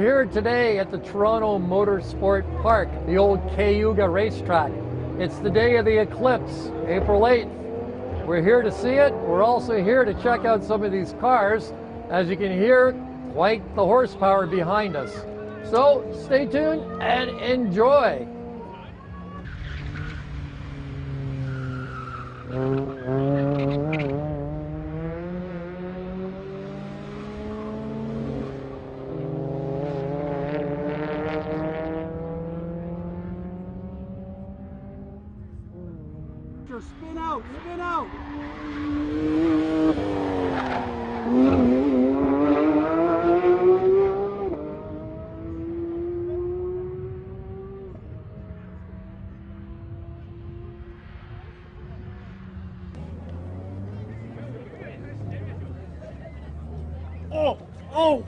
here today at the Toronto Motorsport Park, the old Cayuga racetrack. It's the day of the Eclipse, April 8th. We're here to see it. We're also here to check out some of these cars. As you can hear, quite the horsepower behind us. So stay tuned and enjoy. Spin out, spin out. Oh!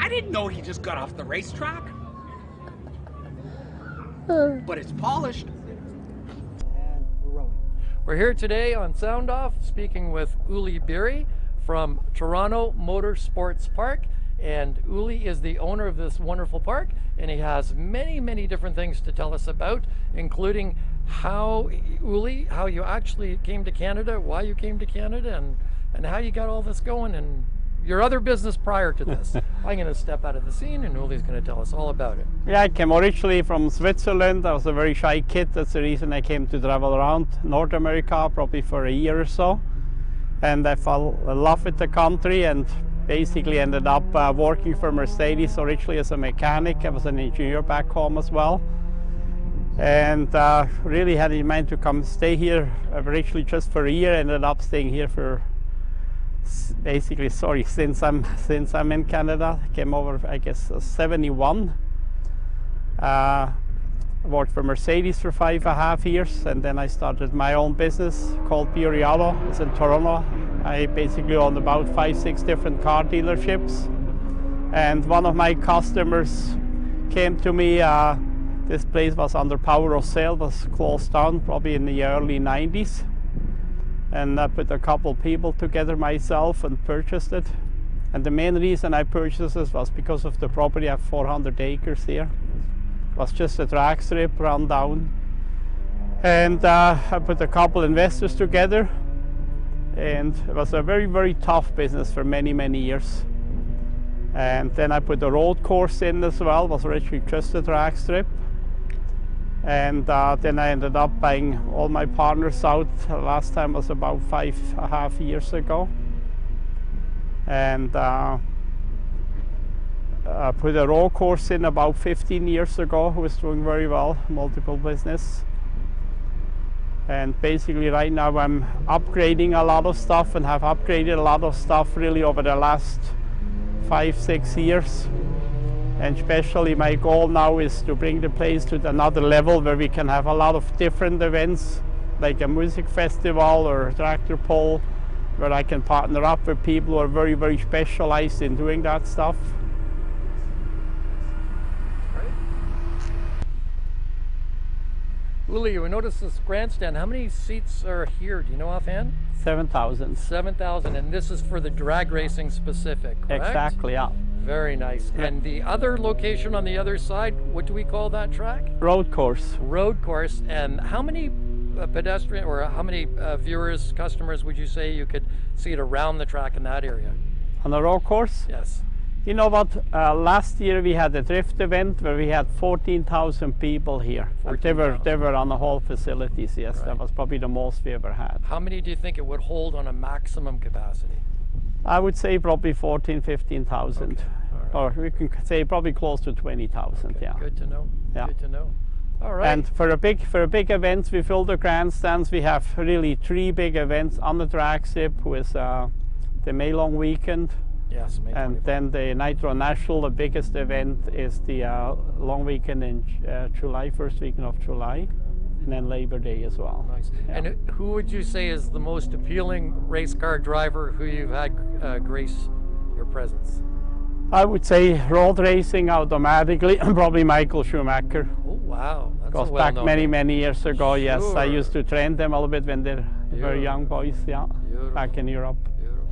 I didn't know he just got off the racetrack. But it's polished. And we're rolling. We're here today on Sound Off speaking with Uli Beery from Toronto Motorsports Park. And Uli is the owner of this wonderful park, and he has many different things to tell us about, including how, Uli, how you actually came to Canada, why you came to Canada, and how you got all this going, and your other business prior to this. I'm going to step out of the scene, and Uli's going to tell us all about it. Yeah, I came originally from Switzerland. I was a very shy kid. That's the reason I came to travel around North America, probably for a year or so. And I fell in love with the country and basically ended up working for Mercedes originally as a mechanic. I was an engineer back home as well. And really had in mind to come stay here originally just for a year. Ended up staying here for basically, since I'm in Canada. Came over, I guess, 71. Worked for Mercedes for 5.5 years, and then I started my own business called Beery Auto. It's in Toronto. I basically own about 5-6 different car dealerships. And one of my customers came to me. This place was under power of sale, was closed down probably in the early 90s. And I put a couple people together myself and purchased it. And the main reason I purchased this was because of the property. I have 400 acres here. It was just a drag strip run down. And I put a couple investors together. And it was a very tough business for many years. And then I put a road course in as well. It was originally just a drag strip. And then I ended up buying all my partners out. Last time was about 5.5 years ago. And I put a road course in about 15 years ago. It was doing very well, multiple business. And basically right now I'm upgrading a lot of stuff and have upgraded a lot of stuff really over the last 5-6 years. And especially my goal now is to bring the place to another level where we can have a lot of different events, like a music festival or a tractor pull, where I can partner up with people who are very specialized in doing that stuff. Uli, we noticed this grandstand. How many seats are here? Do you know offhand? 7,000. 7,000, and this is for the drag racing specific, correct? Exactly, yeah. Very nice. Yeah. And the other location on the other side, what do we call that track? Road course. Road course. And how many pedestrian or how many viewers, customers would you say you could see it around the track in that area? On the road course? Yes. You know what, last year we had a drift event where we had 14,000 people here. 14, they were on the whole facilities, yes. Right. That was probably the most we ever had. How many do you think it would hold on a maximum capacity? I would say probably 15,000. Okay. Right. Or we can say probably close to 20,000, okay. Yeah. Good to know, yeah. Good to know. All right. And for a big events, we fill the grandstands. We have really 3 big events on the drag strip with the May Long Weekend. Yes, May 24th. And then the Nitro National, the biggest event is the long weekend in July, first weekend of July, and then Labor Day as well. Nice. Yeah. And who would you say is the most appealing race car driver who you've had grace your presence? I would say road racing automatically, probably Michael Schumacher. Oh wow, that's goes back many years ago. Sure. Yes, I used to train them a little bit when they were young boys. Yeah, beautiful. Back in Europe. Beautiful.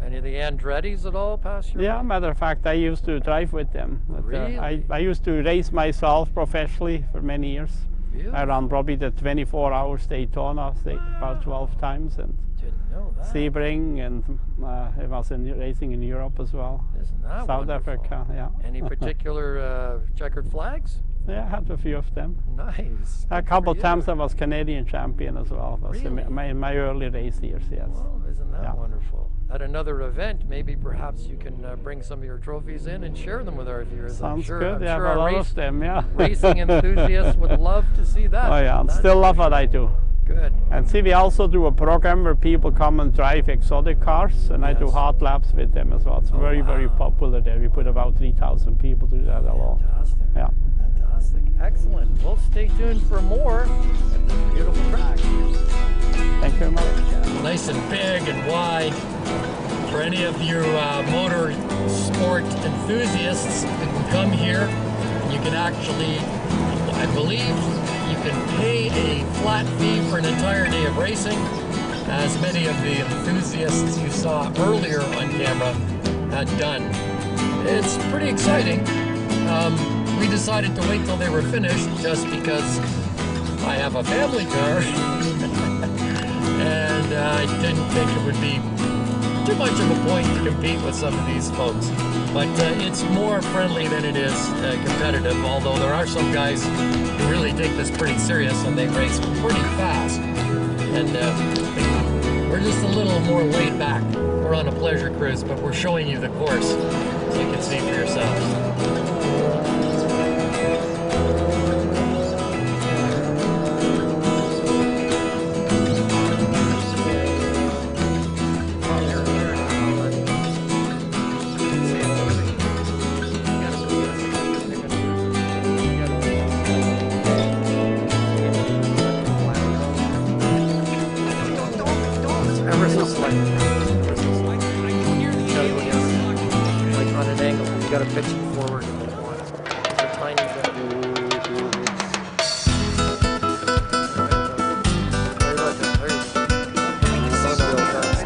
Any of the Andrettis at all pass your Yeah, way? matter of fact, I used to drive with them. But, Really? I used to race myself professionally for many years. Really? I ran probably the 24 hours Daytona about 12 times, and Didn't know that. Sebring, and I was racing in Europe as well. Isn't that South wonderful? Africa, yeah. Any particular checkered flags? Yeah, I had a few of them. Nice. A Good couple for you. times I was Canadian champion as well. Was Really? in my early race years, yes. Well, isn't that Yeah. wonderful? At another event, maybe perhaps you can bring some of your trophies in and share them with our viewers. Sounds I'm sure, good. I'm Yeah, sure a our lot of them, yeah. racing enthusiasts would love to see that. Oh yeah, That's still love what I do. good. And see, we also do a program where people come and drive exotic cars, and I do Yes. hot laps with them as well. It's very, very wow. popular there. We put about 3,000 people do that alone. Fantastic. Yeah. Fantastic. Excellent. Well, stay tuned for more at this beautiful track. Thank you very much. Nice and big and wide. For any of you motor sport enthusiasts, you can come here. You can actually, I believe, you can pay a flat fee for an entire day of racing, as many of the enthusiasts you saw earlier on camera had done. It's pretty exciting. We decided to wait till they were finished just because I have a family car and I didn't think it would be too much of a point to compete with some of these folks. But it's more friendly than it is competitive, although there are some guys who really take this pretty serious and they race pretty fast. And we're just a little more laid back. We're on a pleasure cruise, but we're showing you the course so you can see for yourselves. Ever so slight. Ever so slight. Like on an angle, you gotta pitch it forward a bit more. It's a tiny bit. Sorry about that.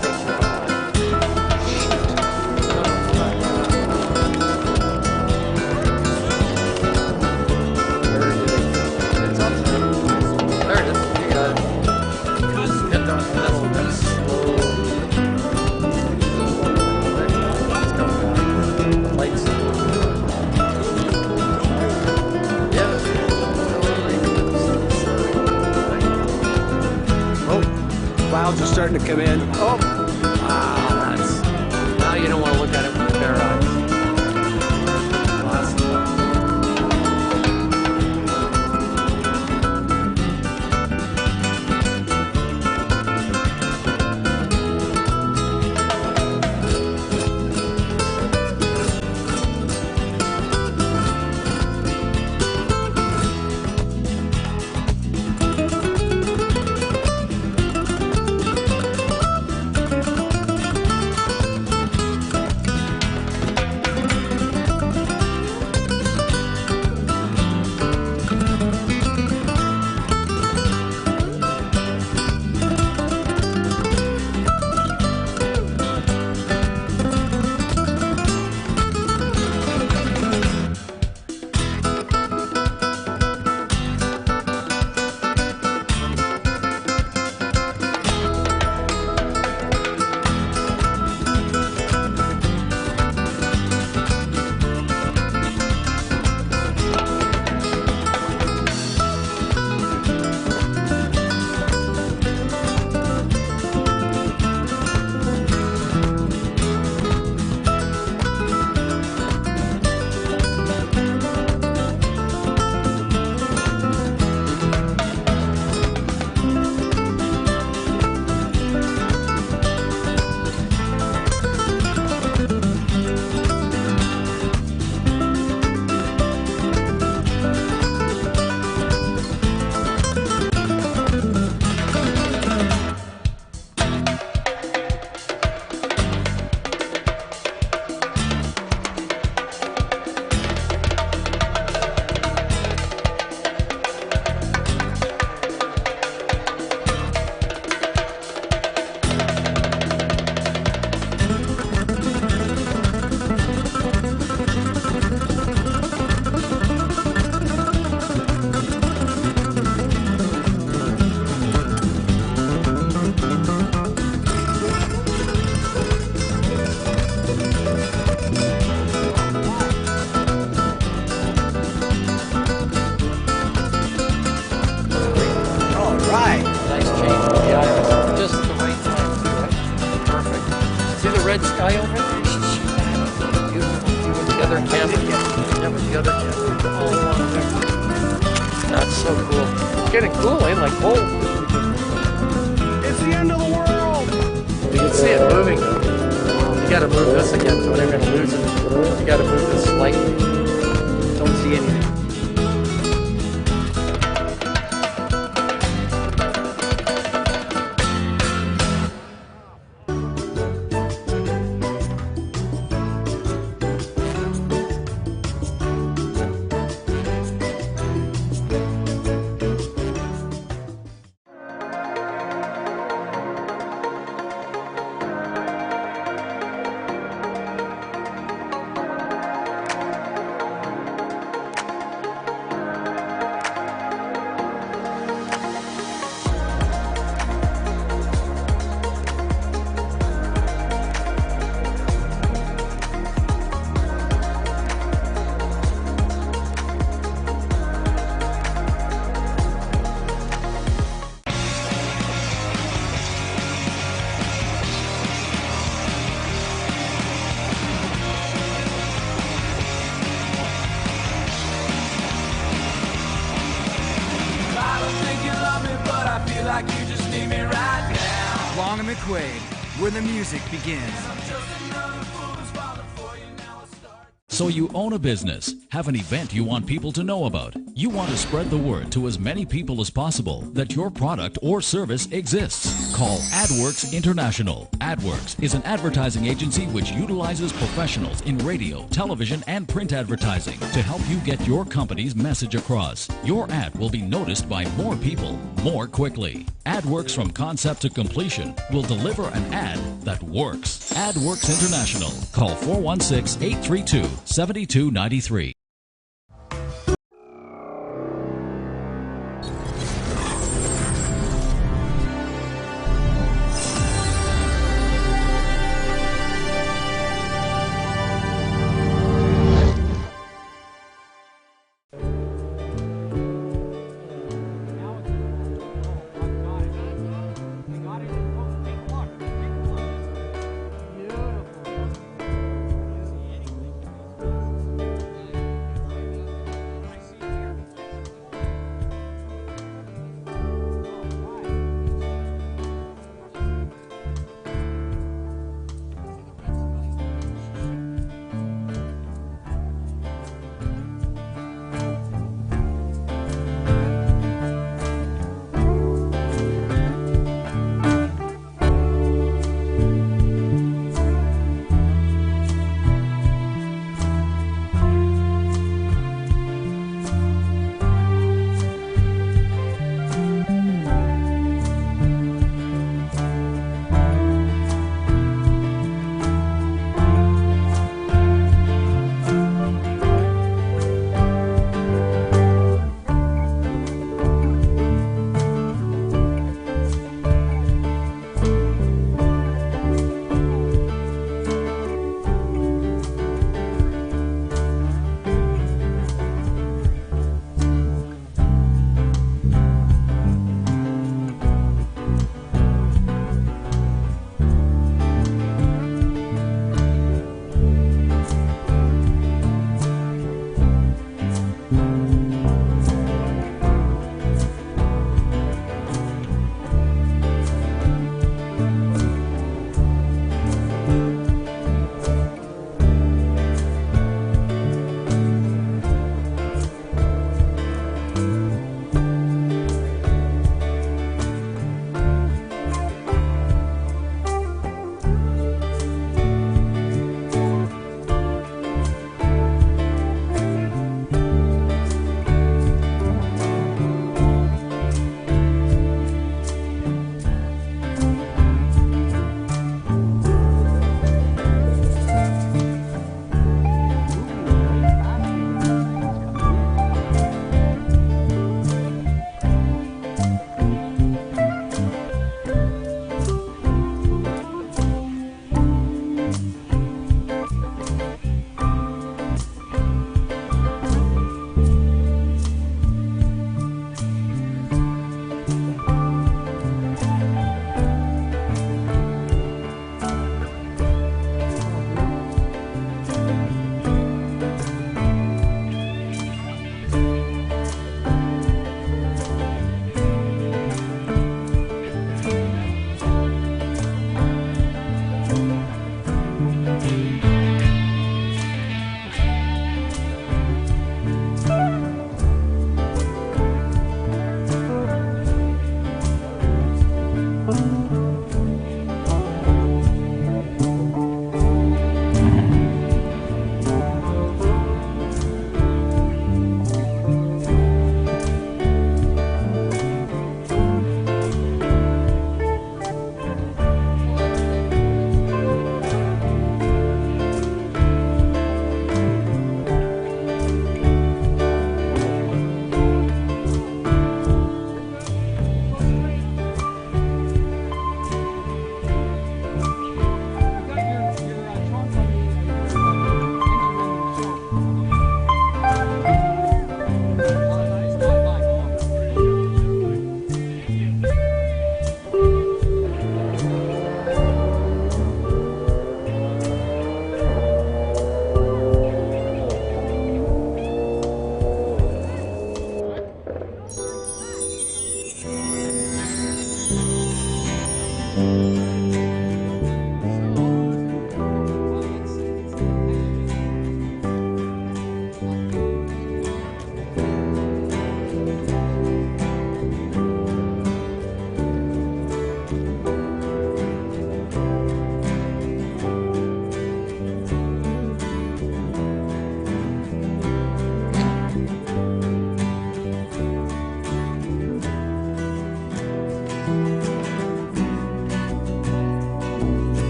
There you go. It's up there. There it is. You got it. Hit that pedal and slow. Let's go back. The lights. Yeah. Oh, clouds are starting to come in. Oh. Wow, that's. Now you don't want to look at it with bare eyes. Awesome. So cool. It's getting cool, eh? Like cold. It's the end of the world! You can see it moving though. You gotta move this again, so they're gonna lose it. You gotta move this slightly. Don't see anything. Like you just need me right now. Long and McQuaid, where the music begins. So you own a business, have an event you want people to know about. You want to spread the word to as many people as possible that your product or service exists. Call AdWorks International. AdWorks is an advertising agency which utilizes professionals in radio, television, and print advertising to help you get your company's message across. Your ad will be noticed by more people, more quickly. AdWorks from concept to completion will deliver an ad that works. AdWorks International. Call 416-832-7293.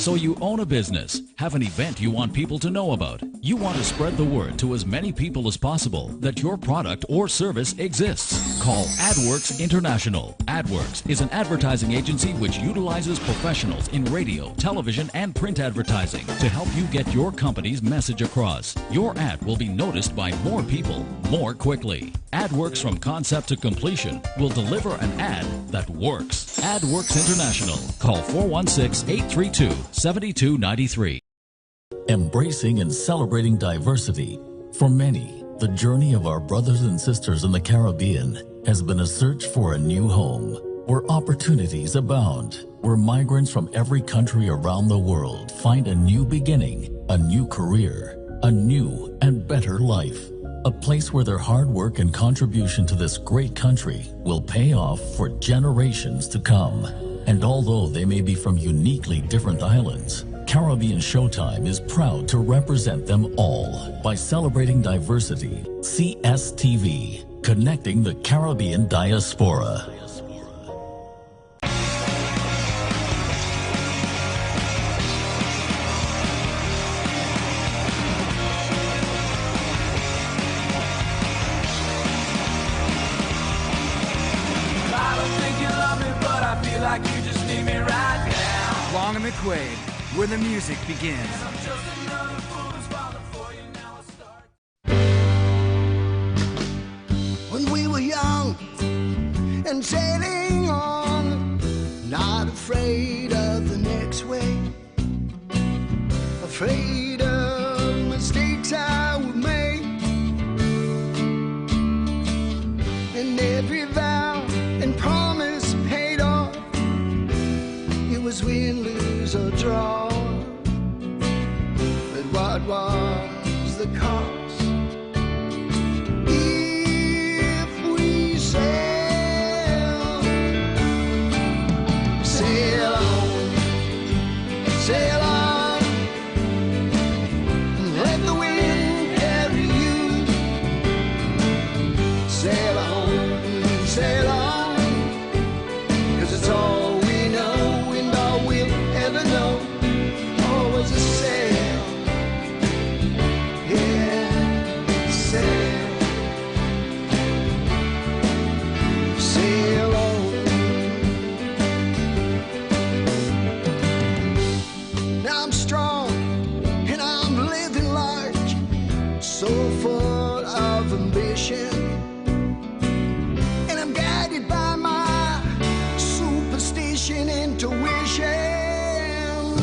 So you own a business, have an event you want people to know about. You want to spread the word to as many people as possible that your product or service exists. Call AdWorks International. AdWorks is an advertising agency which utilizes professionals in radio, television, and print advertising to help you get your company's message across. Your ad will be noticed by more people more quickly. AdWorks from concept to completion will deliver an ad that works. AdWorks International. Call 416-832-7293. Embracing and celebrating diversity. For many, the journey of our brothers and sisters in the Caribbean has been a search for a new home, where opportunities abound, where migrants from every country around the world find a new beginning, a new career, a new and better life. A place where their hard work and contribution to this great country will pay off for generations to come. And although they may be from uniquely different islands, Caribbean Showtime is proud to represent them all by celebrating diversity. CSTV, connecting the Caribbean diaspora. Long and McQuaid, where the music begins. When we were young and sailing on, not afraid of the next wave, afraid of mistakes I would make, and every vow and promise paid off. It was win, lose or draw, but what was the cost? If we sail, sail on, sail on, and let the wind carry you. Sail on, sail on, 'cause it's all we know and all we'll ever know. Always a sail, yeah, sail, sail on. Now I'm strong and I'm living large, so full of ambition, and I'm guided by my superstition, intuition.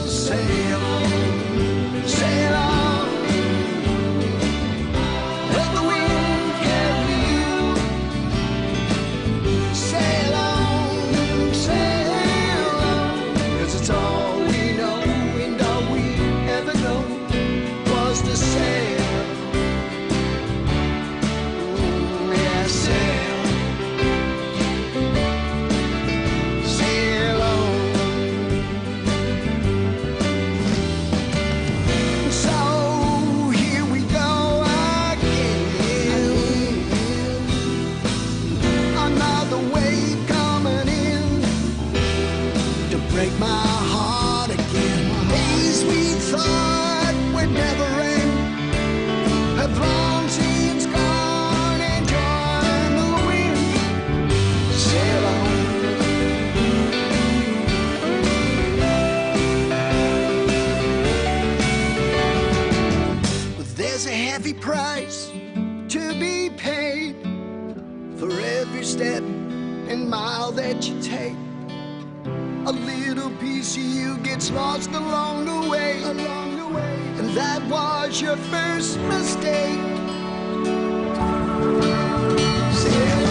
Sail on, sail on, let the wind carry you. Sail on, sail on, 'cause it's all we know and all we ever know was to sail. Yeah, sail, sail on. So here we go again, another wave coming in to break my heart again. Days we thought would never end have long since gone and joined the wind. Sail on. But there's a heavy price to be paid for every step and mile that you take. A little piece of you gets lost along the way, and that was your first mistake. Sail